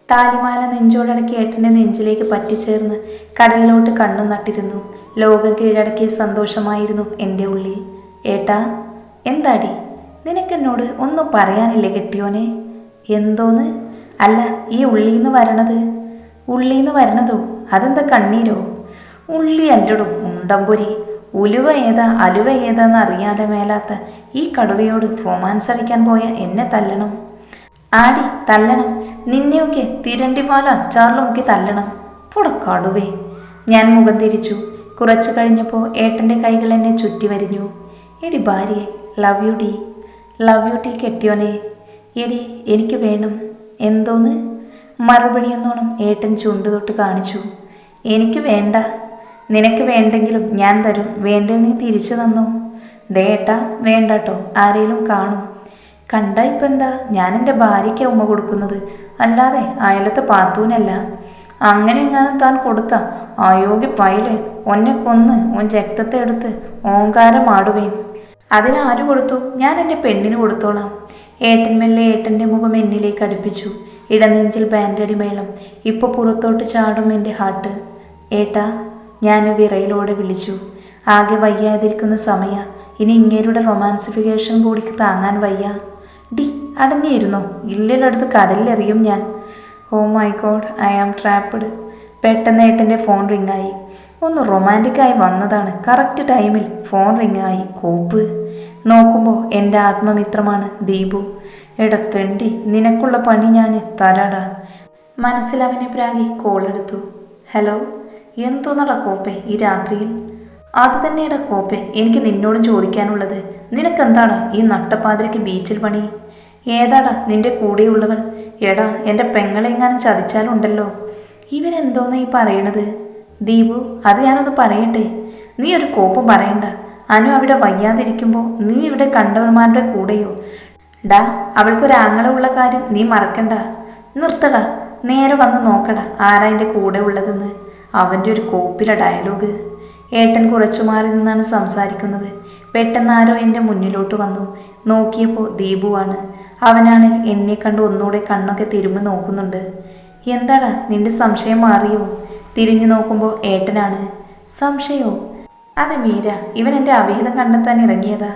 താലിമാല നെഞ്ചോടടക്കി ഏട്ടൻ്റെ നെഞ്ചിലേക്ക് പറ്റിച്ചേർന്ന് കടലിലോട്ട് കണ്ണു നട്ടിരുന്നു. ലോകം കീഴടക്കിയ സന്തോഷമായിരുന്നു എൻ്റെ ഉള്ളിൽ. ഏട്ടാ, എന്താടി നിനക്കെന്നോട് ഒന്നും പറയാനില്ലേ കെട്ടിയോനെ? എന്തോന്ന്? അല്ല, ഈ ഉള്ളീന്ന് വരണത്. ഉള്ളീന്ന് വരണതോ? അതെന്താ കണ്ണീരോ? ഉള്ളി അല്ലടോ ഉണ്ടമ്പൊരി. ഉലുവ ഏതാ അലുവ ഏതാന്ന് അറിയാതെ മേലാത്ത ഈ കടുവയോട് റൊമാൻസ് അടിക്കാൻ പോയ എന്നെ തല്ലണം. ആടി തല്ലണം. നിന്നെയൊക്കെ തിരണ്ടിപാല അച്ചാറിലും മുക്കി തല്ലണം. പുടക്കടുവേ. ഞാൻ മുഖം തിരിച്ചു. കുറച്ചു കഴിഞ്ഞപ്പോൾ ഏട്ടൻ്റെ കൈകൾ എന്നെ ചുറ്റി വരിഞ്ഞു. എടി ഭാര്യയെ, ലവ് യു ഡി. ലവ് യു ടീ കെട്ടിയോനെ. എടി എനിക്ക് വേണം. എന്തോന്ന്? മറുപടി എന്നോണം ഏട്ടൻ ചുണ്ടു തൊട്ട് കാണിച്ചു. എനിക്ക് വേണ്ട. നിനക്ക് വേണ്ടെങ്കിലും ഞാൻ തരും. വേണ്ടേ നീ തിരിച്ചു തന്നോ? ദേ ഏട്ടാ, വേണ്ടട്ടോ. ആരേലും കാണും. കണ്ട ഇപ്പം എന്താ? ഞാൻ എൻ്റെ ഭാര്യയ്ക്ക് ഉമ്മ കൊടുക്കുന്നത്, അല്ലാതെ അയലത്ത് പാത്തൂനല്ല. അങ്ങനെ എങ്ങാനും താൻ കൊടുത്ത അയോഗ്യ പയല് ഒന്നെ കൊന്ന് ഓൻ രക്തത്തെ എടുത്ത് ഓങ്കാരമാടുവേൻ. അതിനാര് കൊടുത്തു? ഞാൻ എൻ്റെ പെണ്ണിന് കൊടുത്തോളാം. ഏട്ടൻ മെല്ലെ ഏട്ടൻ്റെ മുഖം എന്നിലേക്ക് അടുപ്പിച്ചു. ഇടനെഞ്ചിൽ ബാൻഡടി മേളം. ഇപ്പോൾ പുറത്തോട്ട് ചാടും എൻ്റെ ഹാർട്ട്. ഏട്ടാ, ഞാൻ വിറയിലോടെ വിളിച്ചു. ആകെ വയ്യാതിരിക്കുന്ന സമയ. ഇനി ഇങ്ങേരുടെ റൊമാൻസിഫിക്കേഷൻ കൂടി താങ്ങാൻ വയ്യ. ഡി അടങ്ങിയിരുന്നോ? ഇല്ലിലടുത്ത് കടലിലെറിയും ഞാൻ. Oh my god, I am trapped. പെട്ടെന്ന് ഏട്ടൻ്റെ ഫോൺ റിങ്ങായി. ഒന്ന് റൊമാൻറ്റിക്കായി വന്നതാണ്. കറക്റ്റ് ടൈമിൽ ഫോൺ റിങ്ങായി. കോപ്പ് നോക്കുമ്പോൾ എൻ്റെ ആത്മമിത്രമാണ് ദീപു. എടത്തെണ്ടി, നിനക്കുള്ള പണി ഞാൻ തരാടാ. മനസ്സിൽ അവനെ പ്രാഗി കോളെടുത്തു. ഹലോ, എന്തോന്നടാ കോപ്പെ ഈ രാത്രിയിൽ? അത് തന്നെയാടാ കോപ്പെ എനിക്ക് നിന്നോടും ചോദിക്കാനുള്ളത്. നിനക്കെന്താടാ ഈ നട്ടപ്പാതിരയ്ക്ക് ബീച്ചിൽ പണി? ഏതാടാ നിന്റെ കൂടെയുള്ളവൻ? എടാ, എൻ്റെ പെങ്ങളെങ്ങാനും ചതിച്ചാലുണ്ടല്ലോ. ഇവനെന്തോന്ന് ഈ പറയണത്? ദീപു, അത് ഞാനൊന്ന് പറയട്ടെ. നീ ഒരു കോപ്പും പറയണ്ട. അനു അവിടെ വയ്യാതിരിക്കുമ്പോൾ നീ ഇവിടെ കണ്ടവന്മാരുടെ കൂടെയോ? ഡാ, അവൾക്കൊരാങ്ങള ഉള്ള കാര്യം നീ മറക്കണ്ട. നിർത്തടാ. നേരെ വന്ന് നോക്കടാ ആരാ എൻ്റെ കൂടെ ഉള്ളതെന്ന്. അവൻ്റെ ഒരു കോപ്പില ഡയലോഗ്. ഏട്ടൻ കുറച്ചു മാറി നിന്നാണ് സംസാരിക്കുന്നത്. പെട്ടെന്ന് ആരോ എൻ്റെ മുന്നിലോട്ട് വന്നു. നോക്കിയപ്പോൾ ദീപുവാണ്. അവനാണെങ്കിൽ എന്നെ കണ്ട് ഒന്നുകൂടെ കണ്ണൊക്കെ തിരുമ്പ് നോക്കുന്നുണ്ട്. എന്താടാ നിന്റെ സംശയം മാറിയോ? തിരിഞ്ഞു നോക്കുമ്പോൾ ഏട്ടനാണ്. സംശയോ? അതെ മീര, ഇവൻ എൻ്റെ അവിഹിതം കണ്ടെത്താൻ ഇറങ്ങിയതാ.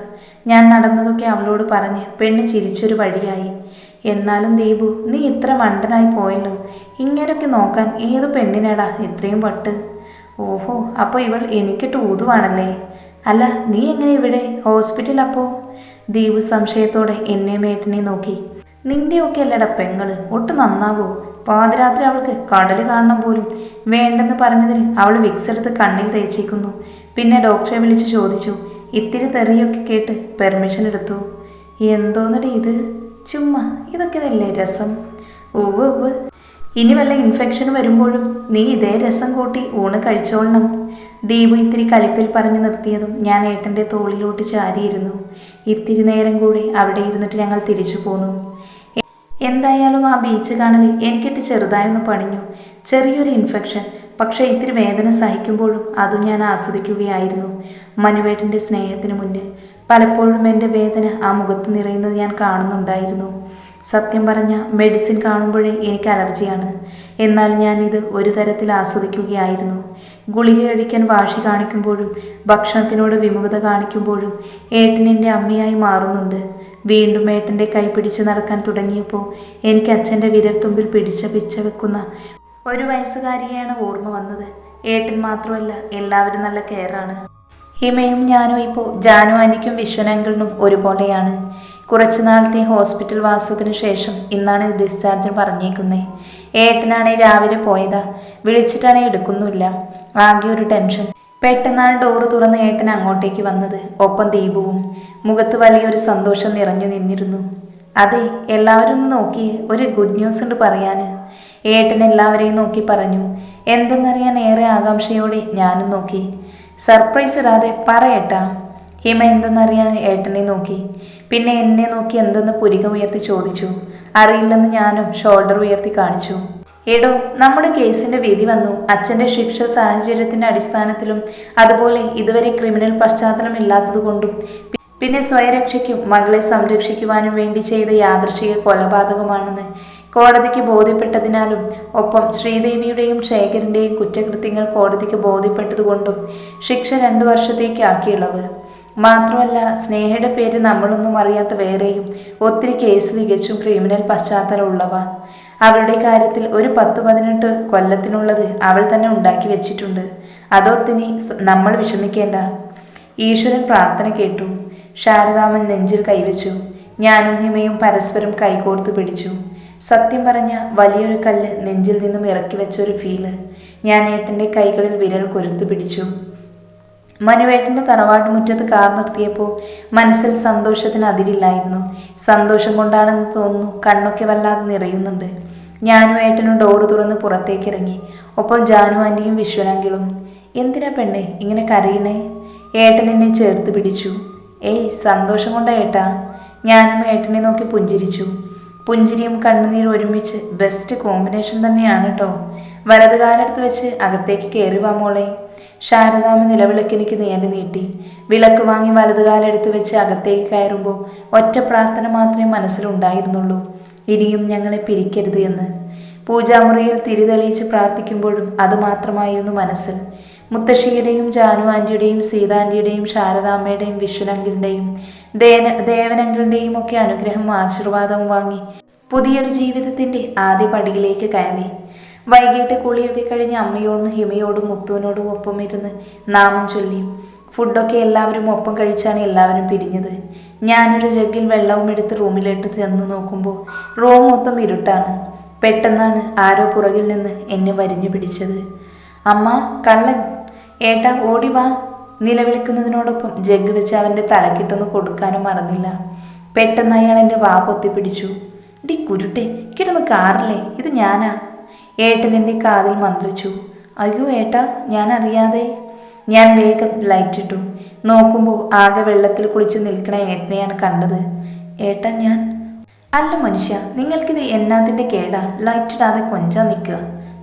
ഞാൻ നടന്നതൊക്കെ അവളോട് പറഞ്ഞ് പെണ്ണ് ചിരിച്ചൊരു വഴിയായി. എന്നാലും ദീപു, നീ ഇത്ര മണ്ടനായി പോയല്ലോ. ഇങ്ങനെയൊക്കെ നോക്കാൻ ഏതു പെണ്ണിനടാ ഇത്രയും വട്ട്? ഓഹോ, അപ്പോൾ ഇവൾ എനിക്കിട്ട് ഊതുവാണല്ലേ? അല്ല, നീ എങ്ങനെ ഇവിടെ ഹോസ്പിറ്റൽ? അപ്പോൾ ദീപു സംശയത്തോടെ എന്നെ മേട്ടനെ നോക്കി. നിന്റെയൊക്കെ അല്ലടാ പെങ്ങള്, ഒട്ടും നന്നാവോ? പാതിരാത്രി അവൾക്ക് കടൽ കാണണം പോലും വേണ്ടെന്ന് പറഞ്ഞതിന് അവൾ വിക്സ് എടുത്ത് കണ്ണിൽ തേച്ചേക്കുന്നു. പിന്നെ ഡോക്ടറെ വിളിച്ച് ചോദിച്ചു. ഇത്തിരി തെറിയൊക്കെ കേട്ട് പെർമിഷൻ എടുത്തു. എന്തോന്നടി ഇത്? ചുമ്മാ ഇതൊക്കെ അല്ലേ രസം? ഉവ്വ് ഉവ്വ്. ഇനി വല്ല ഇൻഫെക്ഷൻ വരുമ്പോഴും നീ ഇതേ രസം കൂട്ടി ഊണ് കഴിച്ചോളണം. ദീപു ഇത്തിരി കലിപ്പിൽ പറഞ്ഞു നിർത്തിയതും ഞാൻ ഏട്ടൻ്റെ തോളിലോട്ട് ചാരിയിരുന്നു. ഇത്തിരി നേരം കൂടി അവിടെ ഇരുന്നിട്ട് ഞങ്ങൾ തിരിച്ചു പോന്നു. എന്തായാലും ആ ബീച്ച് കാണൽ എനിക്കിട്ട് ചെറുതായൊന്ന് പണിഞ്ഞു. ചെറിയൊരു ഇൻഫെക്ഷൻ, പക്ഷേ ഇത്തിരി വേദന സഹിക്കുമ്പോഴും അതും ഞാൻ ആസ്വദിക്കുകയായിരുന്നു. മനുവേട്ടൻ്റെ സ്നേഹത്തിന് മുന്നിൽ പലപ്പോഴും എൻ്റെ വേദന ആ മുഖത്ത് നിറയുന്നത് ഞാൻ കാണുന്നുണ്ടായിരുന്നു. സത്യം പറഞ്ഞ മെഡിസിൻ കാണുമ്പോഴേ എനിക്ക് അലർജിയാണ്. എന്നാൽ ഞാനിത് ഒരു തരത്തിൽ ആസ്വദിക്കുകയായിരുന്നു. ഗുളിക കഴിക്കാൻ വാശി കാണിക്കുമ്പോഴും ഭക്ഷണത്തിനോട് വിമുഖത കാണിക്കുമ്പോഴും ഏട്ടനെൻ്റെ അമ്മയായി മാറുന്നുണ്ട്. വീണ്ടും ഏട്ടൻ്റെ കൈ പിടിച്ച് നടക്കാൻ തുടങ്ങിയപ്പോൾ എനിക്ക് അച്ഛൻ്റെ വിരൽത്തുമ്പിൽ പിടിച്ച വെക്കുന്ന ഒരു വയസ്സുകാരിയെയാണ് ഓർമ്മ വന്നത്. ഏട്ടൻ മാത്രമല്ല, എല്ലാവരും നല്ല കെയറാണ്. ഹിമയും ഞാനും ഇപ്പോൾ ജാനു ആൻറ്റിക്കും വിശ്വനങ്കിളിനും ഒരുപോലെയാണ്. കുറച്ചു നാളത്തെ ഹോസ്പിറ്റൽ വാസത്തിന് ശേഷം ഇന്നാണ് ഡിസ്ചാർജ് പറഞ്ഞേക്കുന്നത്. ഏട്ടനാണെ രാവിലെ പോയതാ. വിളിച്ചിട്ടാണെ എടുക്കുന്നില്ല. ആകെ ഒരു ടെൻഷൻ. പെട്ടെന്നാണ് ഡോറ് തുറന്ന് ഏട്ടൻ അങ്ങോട്ടേക്ക് വന്നത്. ഒപ്പം ദീപുവും. മുഖത്ത് വലിയൊരു സന്തോഷം നിറഞ്ഞു നിന്നിരുന്നു. അതെ, എല്ലാവരും ഒന്ന് നോക്കിയേ, ഒരു ഗുഡ് ന്യൂസ് ഉണ്ട് പറയാൻ. ഏട്ടൻ എല്ലാവരെയും നോക്കി പറഞ്ഞു. എന്തെന്നറിയാൻ ഏറെ ആകാംക്ഷയോടെ ഞാനും നോക്കി. സർപ്രൈസ് ഇടാതെ പറയട്ടാ. ഹിമ എന്തെന്നറിയാൻ ഏട്ടനെ നോക്കി. പിന്നെ എന്നെ നോക്കി എന്തെന്ന് പുരിക ഉയർത്തി ചോദിച്ചു. അറിയില്ലെന്ന് ഞാനും ഷോൾഡർ ഉയർത്തി കാണിച്ചു. എടോ, നമ്മുടെ കേസിന്റെ വിധി വന്നു. അച്ഛൻ്റെ ശിക്ഷ സാഹചര്യത്തിന്റെ അടിസ്ഥാനത്തിലും അതുപോലെ ഇതുവരെ ക്രിമിനൽ പശ്ചാത്തലം ഇല്ലാത്തതുകൊണ്ടും പിന്നെ സ്വയരക്ഷയ്ക്കും മകളെ സംരക്ഷിക്കുവാനും വേണ്ടി ചെയ്ത യാദൃശ്ചിക കൊലപാതകമാണെന്ന് കോടതിക്ക് ബോധ്യപ്പെട്ടതിനാലും ഒപ്പം ശ്രീദേവിയുടെയും ശേഖരൻ്റെയും കുറ്റകൃത്യങ്ങൾ കോടതിക്ക് ബോധ്യപ്പെട്ടതുകൊണ്ടും ശിക്ഷ 2 വർഷത്തേക്ക് ആക്കിയുള്ളവ്. മാത്രമല്ല, സ്നേഹയുടെ പേര് നമ്മളൊന്നും അറിയാത്ത വേറെയും ഒത്തിരി കേസ് തികച്ചും ക്രിമിനൽ പശ്ചാത്തലമുള്ളവ. അവളുടെ കാര്യത്തിൽ ഒരു 10-18 കൊല്ലത്തിനുള്ളത് അവൾ തന്നെ ഉണ്ടാക്കി വെച്ചിട്ടുണ്ട്. അതോർത്തിനി നമ്മൾ വിഷമിക്കേണ്ട. ഈശ്വരൻ പ്രാർത്ഥന കേട്ടു. ശാരദാമ്മൻ നെഞ്ചിൽ കൈവച്ചു. ഞാനും ഹിമയും പരസ്പരം കൈകോർത്തു പിടിച്ചു. സത്യം പറഞ്ഞ വലിയൊരു കല്ല് നെഞ്ചിൽ നിന്നും ഇറക്കി വെച്ചൊരു ഫീല്. ഞാൻ ഏട്ടൻ്റെ കൈകളിൽ വിരൽ കൊരുത്തു പിടിച്ചു. മനുവേട്ടൻ്റെ തറവാട്ട് മുറ്റത്ത് കാർ നിർത്തിയപ്പോൾ മനസ്സിൽ സന്തോഷത്തിന് അതിരില്ലായിരുന്നു. സന്തോഷം കൊണ്ടാണെന്ന് തോന്നുന്നു കണ്ണൊക്കെ വല്ലാതെ നിറയുന്നുണ്ട്. ഞാനും ഏട്ടനും ഡോറ് തുറന്ന് പുറത്തേക്കിറങ്ങി. ഒപ്പം ജാനു ആൻറ്റിയും വിശ്വനാങ്കിളും. എന്തിനാ പെണ്ണെ ഇങ്ങനെ കരയണേ? ഏട്ടൻ എന്നെ ചേർത്ത് പിടിച്ചു. ഏയ് സന്തോഷം കൊണ്ടാ ഏട്ടാ. ഞാനും ഏട്ടനെ നോക്കി പുഞ്ചിരിച്ചു. പുഞ്ചിരിയും കണ്ണുനീരും ഒരുമിച്ച് ബെസ്റ്റ് കോമ്പിനേഷൻ തന്നെയാണ് കേട്ടോ. വലത് കാലെടുത്ത് വെച്ച് അകത്തേക്ക് കയറി വാ മോളെ. ശാരദാമ്മ നിലവിളക്കെനിക്ക് നേരെ നീട്ടി. വിളക്ക് വാങ്ങി വലത് കാലെടുത്ത് വെച്ച് അകത്തേക്ക് കയറുമ്പോൾ ഒറ്റ പ്രാർത്ഥന മാത്രമേ മനസ്സിലുണ്ടായിരുന്നുള്ളൂ. ഇനിയും ഞങ്ങളെ പിരിക്കരുത് എന്ന്. പൂജാമുറിയിൽ തിരി തെളിയിച്ച് പ്രാർത്ഥിക്കുമ്പോഴും അതുമാത്രമായിരുന്നു മനസ്സിൽ. മുത്തശ്ശിയുടെയും ജാനു ആൻറ്റിയുടെയും സീതാൻറ്റിയുടെയും ശാരദാമ്മയുടെയും വിശ്വനങ്കിളിൻ്റെയും ദേവനങ്കിളിൻ്റെയും ഒക്കെ അനുഗ്രഹവും ആശീർവാദവും വാങ്ങി പുതിയൊരു ജീവിതത്തിൻ്റെ ആദ്യ പടിയിലേക്ക് കയറി. വൈകിട്ട് കുളിയൊക്കെ കഴിഞ്ഞ് അമ്മയോടും ഹിമയോടും മുത്തുവിനോടും ഒപ്പം ഇരുന്ന് നാമം ചൊല്ലി. ഫുഡൊക്കെ എല്ലാവരും ഒപ്പം കഴിച്ചാണ് എല്ലാവരും പിരിഞ്ഞത്. ഞാനൊരു ജഗ്ഗിൽ വെള്ളവും എടുത്ത് റൂമിലിട്ട് ചെന്ന് നോക്കുമ്പോൾ റൂം മൊത്തം ഇരുട്ടാണ്. പെട്ടെന്നാണ് ആരോ പുറകിൽ നിന്ന് എന്നെ വരിഞ്ഞു പിടിച്ചത്. അമ്മ, കള്ളൻ! ഏട്ടാ ഓടി വാ. നിലവിളിക്കുന്നതിനോടൊപ്പം ജഗ് വെച്ച് അവൻ്റെ തലക്കിട്ടൊന്ന് കൊടുക്കാനും മറന്നില്ല. പെട്ടെന്ന് അയാൾ എൻ്റെ വാ പൊത്തിപ്പിടിച്ചു. ഡി കുരുട്ടെ, കിടന്ന് കാറില്ലേ, ഇത് ഞാനാ. ഏട്ടൻ എൻ്റെ കാതിൽ മന്ത്രിച്ചു. അയ്യോ ഏട്ടാ, ഞാൻ അറിയാതെ. ഞാൻ വേഗം ലൈറ്റിട്ടു. നോക്കുമ്പോൾ ആകെ വെള്ളത്തിൽ കുളിച്ച് നിൽക്കണ ഏട്ടനെയാണ് കണ്ടത്. ഏട്ടാ ഞാൻ... അല്ല മനുഷ്യ, നിങ്ങൾക്കിത് എന്നാത്തിൻ്റെ കേടാ ലൈറ്റിടാതെ കൊഞ്ചാൻ നിൽക്കുക?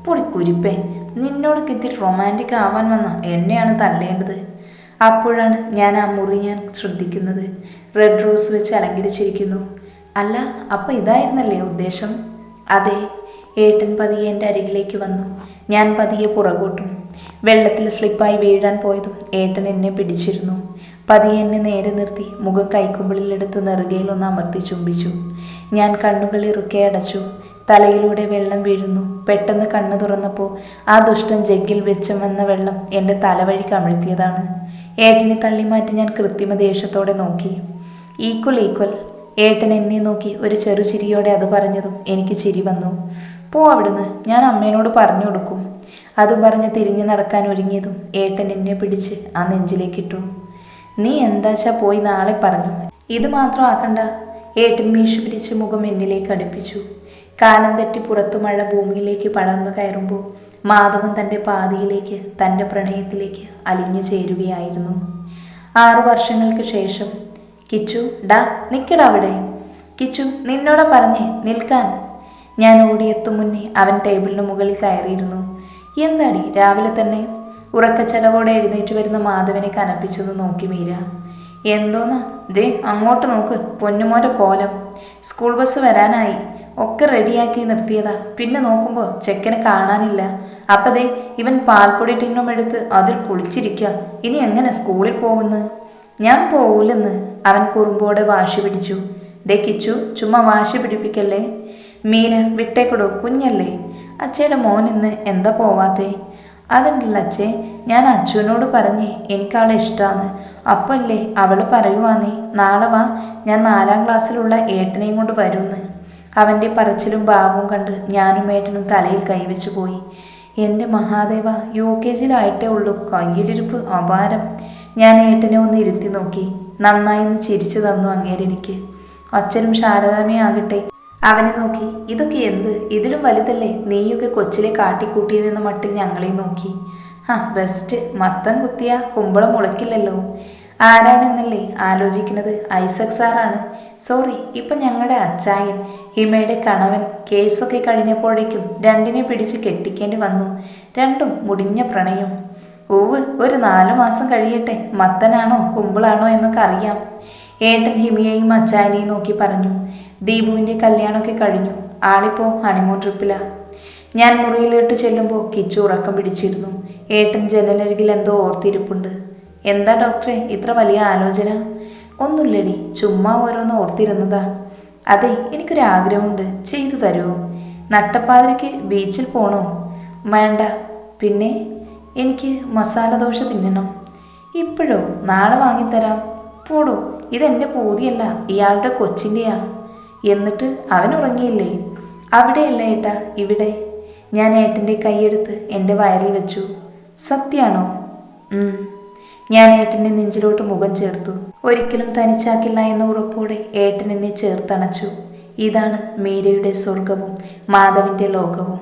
പൊടി കുരിപ്പേ, നിന്നോട് ഇത്തിരി റൊമാൻറ്റിക് ആവാൻ വന്ന എന്നെയാണ് തല്ലേണ്ടത്. അപ്പോഴാണ് ഞാൻ ആ മുറി ശ്രദ്ധിക്കുന്നത്. റെഡ് റോസ് വെച്ച് അലങ്കരിച്ചിരിക്കുന്നു. അല്ല, അപ്പം ഇതായിരുന്നല്ലേ ഉദ്ദേശം? അതെ. ഏട്ടൻ പതിയെ എൻ്റെ അരികിലേക്ക് വന്നു. ഞാൻ പതിയെ പുറകോട്ടും. വെള്ളത്തിൽ സ്ലിപ്പായി വീഴാൻ പോയതും ഏട്ടൻ എന്നെ പിടിച്ചിരുന്നു. പതിയെ എന്നെ നേരെ നിർത്തി മുഖം കൈക്കുമ്പിളിലെടുത്ത് നെറുകയിലൊന്ന് അമർത്തി ചുംബിച്ചു. ഞാൻ കണ്ണുകൾ ഇറുക്കെ അടച്ചു. തലയിലൂടെ വെള്ളം വീഴുന്നു. പെട്ടെന്ന് കണ്ണു തുറന്നപ്പോൾ ആ ദുഷ്ടൻ ജഗ്ഗിൽ വെച്ച് വന്ന വെള്ളം എൻ്റെ തലവഴി കമിഴ്ത്തിയതാണ്. ഏട്ടനെ തള്ളിമാറ്റി ഞാൻ കൃത്രിമ ദേഷ്യത്തോടെ നോക്കി. Equal equal. ഏട്ടൻ എന്നെ നോക്കി ഒരു ചെറുചിരിയോടെ അത് പറഞ്ഞതും എനിക്ക് ചിരി വന്നു. പോ അവിടുന്ന്, ഞാൻ അമ്മേനോട് പറഞ്ഞു കൊടുക്കും. അതും പറഞ്ഞ് തിരിഞ്ഞു നടക്കാൻ ഒരുങ്ങിയതും ഏട്ടൻ എന്നെ പിടിച്ച് ആ നെഞ്ചിലേക്കിട്ടു. നീ എന്താച്ചാ പോയി നാളെ പറഞ്ഞു. ഇത് മാത്രം ആക്കണ്ട. ഏട്ടൻ മീശ പിരിച്ച് മുഖം എന്നിലേക്ക് അടുപ്പിച്ചു. കാലം തെറ്റി പുറത്തു മഴ ഭൂമിയിലേക്ക് പടർന്നു കയറുമ്പോൾ മാധവൻ തൻ്റെ പാതിയിലേക്ക്, തൻ്റെ പ്രണയത്തിലേക്ക് അലിഞ്ഞു ചേരുകയായിരുന്നു. 6 വർഷങ്ങൾക്ക് ശേഷം. കിച്ചു, ഡാ നിൽക്കടാ അവിടെ. കിച്ചു, നിന്നോട് പറഞ്ഞേ നിൽക്കാൻ. ഞാൻ ഓടിയെത്തും മുന്നേ അവൻ ടേബിളിന് മുകളിൽ കയറിയിരുന്നു. എന്താടി രാവിലെ തന്നെ? ഉറക്കച്ചടവോടെ എഴുന്നേറ്റ് വരുന്ന മാധവനെ കനപ്പിച്ചൊന്ന് നോക്കി മീര. എന്തോന്നാ? ദേ അങ്ങോട്ട് നോക്ക്, പൊന്നുമോൻ്റെ കോലം. സ്കൂൾ ബസ് വരാനായി. ഒക്കെ റെഡിയാക്കി നിർത്തിയതാ. പിന്നെ നോക്കുമ്പോൾ ചെക്കനെ കാണാനില്ല. അപ്പം ദേ ഇവൻ പാൽപ്പൊടി ടിന്നും എടുത്ത് അതിൽ കുളിച്ചിരിക്കുക. ഇനി എങ്ങനെ സ്കൂളിൽ പോകുന്നു? ഞാൻ പോകൂലെന്ന് അവൻ കുറുമ്പോടെ വാശി പിടിച്ചു. ദേ കിച്ചു, ചുമ്മാ വാശി പിടിപ്പിക്കല്ലേ. മീര, വിട്ടേക്കൊടോ, കുഞ്ഞല്ലേ. അച്ഛയുടെ മോൻ ഇന്ന് എന്താ പോവാത്തേ? അതുണ്ടല്ലോ അച്ഛേ, ഞാൻ അച്ഛനോട് പറഞ്ഞേ എനിക്കവളെ ഇഷ്ടമാണ്. അപ്പല്ലേ അവൾ പറയുവാന്നേ നാളെ വാ, ഞാൻ 4ാം ക്ലാസ്സിലുള്ള ഏട്ടനെയും കൊണ്ട് വരുമെന്ന്. അവൻ്റെ പറച്ചിലും ഭാവവും കണ്ട് ഞാനും ഏട്ടനും തലയിൽ കൈവച്ചു പോയി. എൻ്റെ മഹാദേവ, UKGയിലായിട്ടേ ഉള്ളൂ, കയ്യിലിരിപ്പ് അപാരം. ഞാൻ ഏട്ടനെ ഒന്ന് ഇരുത്തി നോക്കി. നന്നായി ഒന്ന് ചിരിച്ചു തന്നു അങ്ങേരെനിക്ക്. അച്ഛനും ശാരദാമ്മയാകട്ടെ അവനെ നോക്കി. ഇതൊക്കെ എന്ത്? ഇതിലും വലുതല്ലേ നീയൊക്കെ കൊച്ചിലെ കാട്ടിക്കൂട്ടിയതെന്ന മട്ടിൽ ഞങ്ങളെ നോക്കി. ബെസ്റ്റ്. മത്തം കുത്തിയ കുമ്പളം മുളക്കില്ലല്ലോ. ആരാണെന്നല്ലേ ആലോചിക്കുന്നത്? ഐസക് സാറാണ്. സോറി, ഇപ്പം ഞങ്ങളുടെ അച്ചായൻ, ഹിമയുടെ കണവൻ. കേസൊക്കെ കഴിഞ്ഞപ്പോഴേക്കും രണ്ടിനെ പിടിച്ച് കെട്ടിക്കേണ്ടി വന്നു. രണ്ടും മുടിഞ്ഞ പ്രണയം. ഓവ്, ഒരു 4 മാസം കഴിയട്ടെ, മത്തനാണോ കുമ്പിളാണോ എന്നൊക്കെ അറിയാം. ഏട്ടൻ ഹിമയെയും അച്ചായനെയും നോക്കി പറഞ്ഞു. ദീപുവിൻ്റെ കല്യാണമൊക്കെ കഴിഞ്ഞു. ആളിപ്പോ ഹണിമൂൺ ട്രിപ്പിലാ. ഞാൻ മുറിയിലോട്ട് ചെല്ലുമ്പോൾ കിച്ചു ഉറക്കം പിടിച്ചിരുന്നു. ഏട്ടൻ ജനലരികിൽ എന്തോ ഓർത്തിരിപ്പുണ്ട്. എന്താ ഡോക്ടറെ ഇത്ര വലിയ ആലോചന? ഒന്നുമില്ലടി, ചുമ്മാ ഓരോന്ന് ഓർത്തിരുന്നതാ. അതെ, എനിക്കൊരാഗ്രഹമുണ്ട്, ചെയ്തു തരുമോ? നട്ടപ്പാതിരയ്ക്ക് ബീച്ചിൽ പോണോ? വേണ്ട. പിന്നെ എനിക്ക് മസാല ദോശ തിന്നണം. ഇപ്പോഴോ? നാളെ വാങ്ങിത്തരാം. പോടോ, ഇതെൻ്റെ പൂതിയല്ല, ഇയാളുടെ കൊച്ചിൻ്റെയാ. എന്നിട്ട് അവൻ ഉറങ്ങിയില്ലേ? അവിടെയല്ല ഏട്ടാ, ഇവിടെ. ഞാൻ ഏട്ടൻ്റെ കൈയെടുത്ത് എൻ്റെ വയറിൽ വെച്ചു. സത്യാണോ? ഞാൻ ഏട്ടൻ്റെ നെഞ്ചിലോട്ട് മുഖം ചേർത്തു. ഒരിക്കലും തനിച്ചാക്കില്ല എന്ന ഉറപ്പോടെ ഏട്ടൻ എന്നെ ചേർത്തണച്ചു. ഇതാണ് മീരയുടെ സ്വർഗവും മാധവിൻ്റെ ലോകവും.